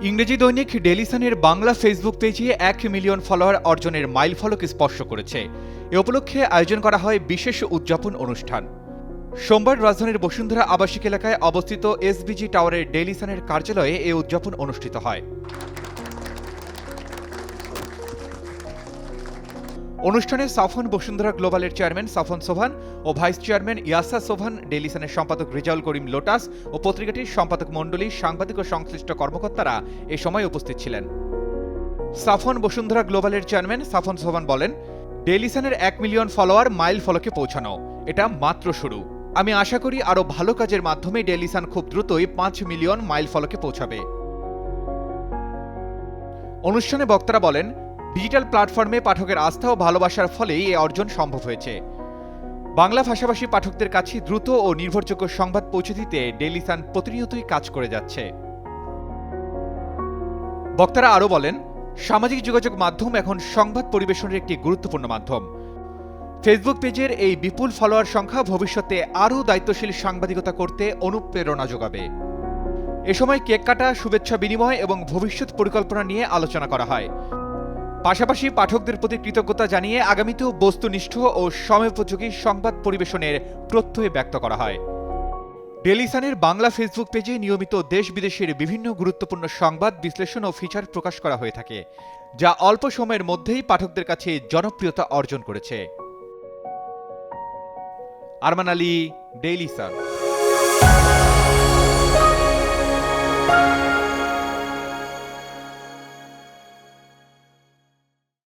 ইংরেজি দৈনিক daily সানের Bangla Facebook পেজে ১ মিলিয়ন ফলোয়ার অর্জনের মাইলফলক স্পর্শ করেছে। এ উপলক্ষে আয়োজন করা হয় বিশেষ উদযাপন অনুষ্ঠান। সোমবার রাজধানীর বসুন্ধরা আবাসিক এলাকায় অবস্থিত এসবিজি টাওয়ারের ডেইলি সানের কার্যালয়ে এ উদযাপন অনুষ্ঠিত হয়। অনুষ্ঠানে সাফন বসুন্ধরা গ্লোবালের চেয়ারম্যান সাফন সোভান ও ভাইস চেয়ারম্যান ইয়াসা সোভান, ডেইলি সানের সম্পাদক রেজাউল করিম লোটাস ও পত্রিকাটির সম্পাদক মণ্ডলী, সাংবাদিক ও সংশ্লিষ্ট কর্মকর্তারা এ সময় উপস্থিত ছিলেন। সাফন বসুন্ধরা গ্লোবালের চেয়ারম্যান সাফন সোভান বলেন, ডেইলি সানের ১ মিলিয়ন ফলোয়ার মাইল ফলকে পৌঁছানো এটা মাত্র শুরু। আমি আশা করি আরও ভালো কাজের মাধ্যমে ডেইলি সান খুব দ্রুতই ৫ মিলিয়ন মাইল ফলকে পৌঁছাবে। অনুষ্ঠানে বক্তারা বলেন, ডিজিটাল প্ল্যাটফর্মে পাঠকের আস্থা ও ভালোবাসার ফলেই এ অর্জন সম্ভব হয়েছে। বাংলা ভাষাভাষী পাঠকদের কাছে দ্রুত ও নির্ভরযোগ্য সংবাদ পৌঁছে দিতে ডেইলি সান প্রতিনিয়তই কাজ করে যাচ্ছে। বক্তারা আরও বলেন, সামাজিক যোগাযোগ মাধ্যম এখন সংবাদ পরিবেশনের একটি গুরুত্বপূর্ণ মাধ্যম। ফেসবুক পেজের এই বিপুল ফলোয়ার সংখ্যা ভবিষ্যতে আরও দায়িত্বশীল সাংবাদিকতা করতে অনুপ্রেরণা যোগাবে। এ সময় কেক কাটা, শুভেচ্ছা বিনিময় এবং ভবিষ্যৎ পরিকল্পনা নিয়ে আলোচনা করা হয়। পাশাপাশি পাঠকদের প্রতি কৃতজ্ঞতা জানিয়ে আগামীতেও বস্তুনিষ্ঠ ও সময়োপযোগী সংবাদ পরিবেশনের প্রত্যয় ব্যক্ত করা হয়। ডেইলি সানের বাংলা ফেসবুক পেজে নিয়মিত দেশ বিদেশের বিভিন্ন গুরুত্বপূর্ণ সংবাদ, বিশ্লেষণ ও ফিচার প্রকাশ করা হয়ে থাকে, যা অল্প সময়ের মধ্যেই পাঠকদের কাছে জনপ্রিয়তা অর্জন করেছে। Arman Ali, Daily Sun.